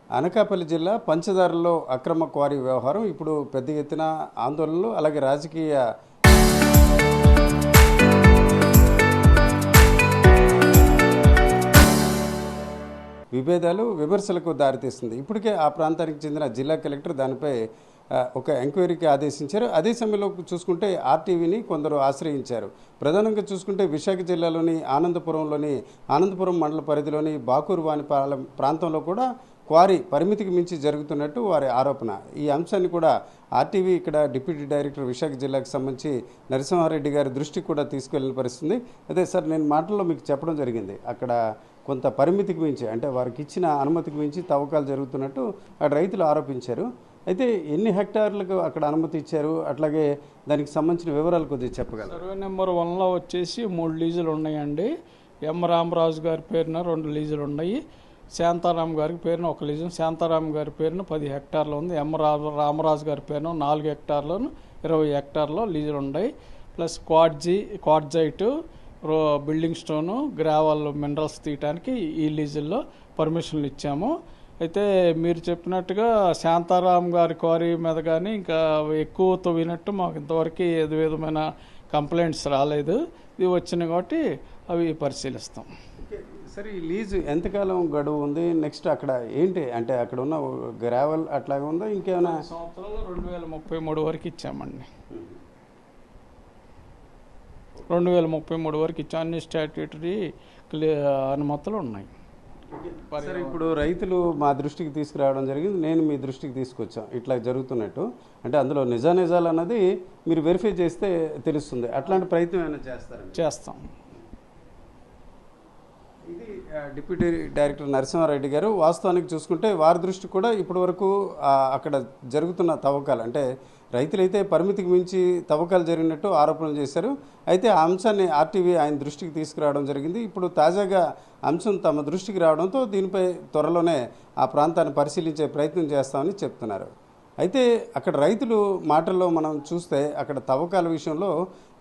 అనకాపల్లి జిల్లా పంచదారలో అక్రమ క్వారీ వ్యవహారం ఇప్పుడు పెద్ద ఎత్తున ఆందోళనలు అలాగే రాజకీయ విభేదాలు విమర్శలకు దారితీస్తుంది. ఇప్పటికే ఆ ప్రాంతానికి చెందిన జిల్లా కలెక్టర్ దానిపై ఒక ఎంక్వైరీకి ఆదేశించారు. అదే సమయంలో చూసుకుంటే ఆర్టీవీని కొందరు ఆశ్రయించారు. ప్రధానంగా చూసుకుంటే విశాఖ జిల్లాలోని ఆనందపురం మండల పరిధిలోని బాకూరువానిపాలెం ప్రాంతంలో కూడా క్వారీ పరిమితికి మించి జరుగుతున్నట్టు వారి ఆరోపణ. ఈ అంశాన్ని కూడా ఆర్టీవీ ఇక్కడ డిప్యూటీ డైరెక్టర్ విశాఖ జిల్లాకు సంబంధించి నరసింహారెడ్డి గారి దృష్టికి కూడా తీసుకెళ్లిన పరిస్థితి. అదే సార్, నేను మాటల్లో మీకు చెప్పడం జరిగింది, అక్కడ కొంత పరిమితికి మించి అంటే వారికి ఇచ్చిన అనుమతికి మించి తవ్వకాలు జరుగుతున్నట్టు అక్కడ రైతులు ఆరోపించారు. అయితే ఎన్ని హెక్టార్లకు అక్కడ అనుమతి ఇచ్చారు, అట్లాగే దానికి సంబంధించిన వివరాలు కొద్దిగా చెప్పగలరు? సర్వే నెంబర్ 1లో వచ్చేసి 3 లీజులు ఉన్నాయండి. ఎం రామరాజు గారి పేరున 2 లీజులు ఉన్నాయి. శాంతారాం గారి పేరున 1 లీజు, శాంతారాం గారి పేరున 10 హెక్టార్లు ఉంది. రామరాజు గారి పేరున 4 హెక్టార్లను 20 హెక్టార్లో లీజులు ఉన్నాయి. Plus quartzite, building stone, gravel minerals తీయటానికి ఈ లీజుల్లో పర్మిషన్లు ఇచ్చాము. అయితే మీరు చెప్పినట్టుగా శాంతారాం గారి క్వారీ మీద కానీ ఇంకా ఎక్కువ తవ్వినట్టు మాకు ఇంతవరకు ఏదో విధమైన కంప్లైంట్స్ రాలేదు. ఇది వచ్చినాయి కాబట్టి అవి పరిశీలిస్తాం. సరే, ఈ లీజు ఎంతకాలం గడువు ఉంది? నెక్స్ట్ అక్కడ ఏంటి అంటే అక్కడ ఉన్న గ్రావెల్ అట్లాగే ఉందా, ఇంకేమైనా? సంవత్సరంలో 2033 వరకు ఇచ్చామండి. 2033 వరకు ఇచ్చాం. అన్ని స్టాట్యూటరీ అనుమతులు ఉన్నాయి. సరే, ఇప్పుడు రైతులు మా దృష్టికి తీసుకురావడం జరిగింది, నేను మీ దృష్టికి తీసుకొచ్చాం ఇట్లా జరుగుతున్నట్టు. అంటే అందులో నిజాలు అన్నది మీరు వెరిఫై చేస్తే తెలుస్తుంది. అట్లాంటి ప్రయత్నం ఏమైనా చేస్తాం. ఇది డిప్యూటీ డైరెక్టర్ నరసింహారెడ్డి గారు. వాస్తవానికి చూసుకుంటే వారి దృష్టి కూడా ఇప్పటి వరకు అక్కడ జరుగుతున్న తవ్వకాలు అంటే రైతులైతే పరిమితికి మించి తవ్వకాలు జరిగినట్టు ఆరోపణలు చేశారు. అయితే ఆ అంశాన్ని ఆర్టీవీ ఆయన దృష్టికి తీసుకురావడం జరిగింది. ఇప్పుడు తాజాగా అంశం తమ దృష్టికి రావడంతో దీనిపై త్వరలోనే ఆ ప్రాంతాన్ని పరిశీలించే ప్రయత్నం చేస్తామని చెప్తున్నారు. అయితే అక్కడ రైతులు మాటల్లో మనం చూస్తే అక్కడ తవ్వకాల విషయంలో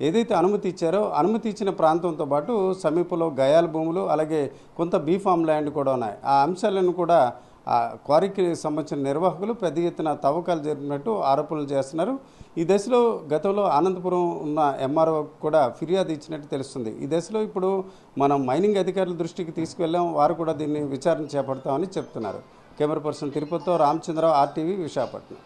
ఏదైతే అనుమతి ఇచ్చారో అనుమతి ఇచ్చిన ప్రాంతంతో పాటు సమీపంలో గయాల భూములు అలాగే కొంత బీఫామ్ ల్యాండ్ కూడా ఉన్నాయి. ఆ అంశాలను కూడా ఆ క్వారీకి సంబంధించిన నిర్వాహకులు పెద్ద ఎత్తున తవ్వకాలు జరిపినట్టు ఆరోపణలు చేస్తున్నారు. ఈ దశలో గతంలో ఆనందపురం ఉన్న ఎంఆర్ఓ కూడా ఫిర్యాదు ఇచ్చినట్టు తెలుస్తుంది. ఈ దశలో ఇప్పుడు మనం మైనింగ్ అధికారుల దృష్టికి తీసుకువెళ్ళాం, వారు కూడా దీన్ని విచారణ చేపడతామని చెప్తున్నారు. Camera person తిరుపతితో Ramachandra Rao, RTV, Visakhapatnam.